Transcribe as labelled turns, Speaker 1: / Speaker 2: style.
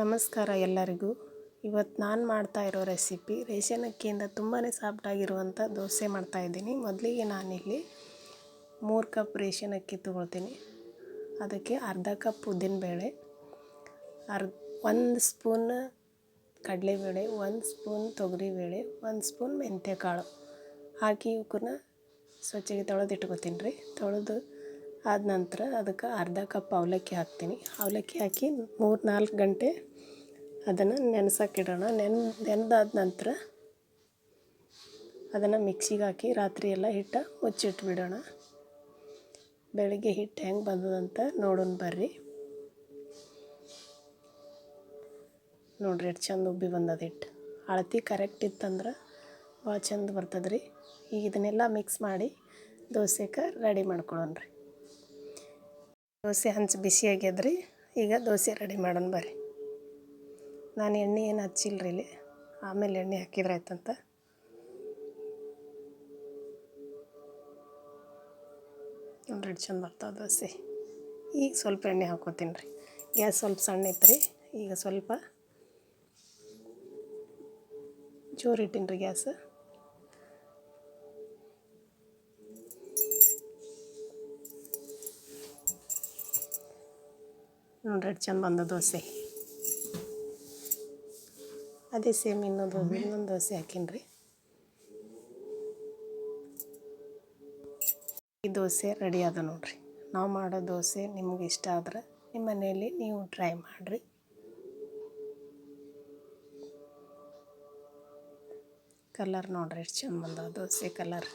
Speaker 1: ನಮಸ್ಕಾರ ಎಲ್ಲರಿಗೂ. ಇವತ್ತು ನಾನು ಮಾಡ್ತಾ ಇರೋ ರೆಸಿಪಿ ರೇಷನ್ ಅಕ್ಕಿಯಿಂದ ತುಂಬಾ ಸಾಫ್ಟಾಗಿರುವಂಥ ದೋಸೆ ಮಾಡ್ತಾಯಿದ್ದೀನಿ. ಮೊದಲಿಗೆ ನಾನಿಲ್ಲಿ 3 ಕಪ್ ರೇಷನ್ ಅಕ್ಕಿ ತೊಗೊಳ್ತೀನಿ. ಅದಕ್ಕೆ ಅರ್ಧ ಕಪ್ ಉದ್ದಿನಬೇಳೆ, 1 ಸ್ಪೂನ್ ಕಡಲೆಬೇಳೆ, 1 ಸ್ಪೂನ್ ತೊಗರಿಬೇಳೆ, 1 ಸ್ಪೂನ್ ಮೆಂತ್ಯಕಾಳು ಹಾಕಿ ಇವಕ್ಕನ್ನ ಸ್ವಚ್ಛಗೆ ತೊಳೆದಿಟ್ಕೊತೀನಿ ರೀ. ತೊಳೆದು ಆದ ನಂತರ ಅದಕ್ಕೆ ಅರ್ಧ ಕಪ್ ಅವಲಕ್ಕಿ ಹಾಕ್ತೀನಿ. ಅವಲಕ್ಕಿ ಹಾಕಿ 3-4 ಗಂಟೆ ಅದನ್ನು ನೆನೆಸೋಕ್ಕಿಡೋಣ. ನೆನೆದಾದ ನಂತರ ಅದನ್ನು ಮಿಕ್ಸಿಗೆ ಹಾಕಿ ರಾತ್ರಿ ಎಲ್ಲ ಹಿಟ್ಟು ಮುಚ್ಚಿಟ್ಬಿಡೋಣ. ಬೆಳಗ್ಗೆ ಹಿಟ್ಟು ಹೆಂಗೆ ಬಂದದಂತ ನೋಡೋಣ ಬರ್ರಿ. ನೋಡ್ರಿ ಎಷ್ಟು ಚಂದ ಉಬ್ಬಿ ಬಂದದ ಹಿಟ್ಟು. ಅಳತೆ ಕರೆಕ್ಟ್ ಇತ್ತಂದ್ರೆ ಭಾಳ ಚಂದ ಬರ್ತದೆ ರೀ. ಈಗ ಇದನ್ನೆಲ್ಲ ಮಿಕ್ಸ್ ಮಾಡಿ ದೋಸೆಗೆ ರೆಡಿ ಮಾಡ್ಕೊಳ್ಳೋಣ ರೀ. ದೋಸೆ ಹಂಚು ಬಿಸಿ ಆಗ್ಯದ್ರಿ. ಈಗ ದೋಸೆ ರೆಡಿ ಮಾಡೋಣ ಬರ್ರಿ. ನಾನು ಎಣ್ಣೆ ಏನು ಹಚ್ಚಿಲ್ಲ ರೀ ಇಲ್ಲಿ, ಆಮೇಲೆ ಎಣ್ಣೆ ಹಾಕಿದ್ರೆ ಆಯ್ತಂತ. ನೋಡ್ರಿ ಚಂದ ಬರ್ತಾವೆ ದೋಸೆ. ಈಗ ಸ್ವಲ್ಪ ಎಣ್ಣೆ ಹಾಕ್ಕೋತೀನಿ ರೀ. ಗ್ಯಾಸ್ ಸ್ವಲ್ಪ ಸಣ್ಣ ಇತ್ತು ರೀ. ಈಗ ಸ್ವಲ್ಪ ಜೋರು ಇಟ್ಟೀನಿ ರೀ ಗ್ಯಾಸ್. ನೋಡ್ರಿ ಚಂದ ಬಂದ ದೋಸೆ. ಅದೇ ಸೇಮ್ ಇನ್ನೊಂದು ದೋಸೆ ಹಾಕೀನಿ ರೀ. ಈ ದೋಸೆ ರೆಡಿ ಆದ ನೋಡ್ರಿ. ನಾವು ಮಾಡೋ ದೋಸೆ ನಿಮ್ಗೆ ಇಷ್ಟ ಆದ್ರೆ ನಿಮ್ಮ ಮನೆಯಲ್ಲಿ ನೀವು ಟ್ರೈ ಮಾಡಿರಿ. ಕಲರ್ ನೋಡ್ರಿ ಎಷ್ಟು ಚಂದ ಬಂದವ ದೋಸೆ ಕಲರ್.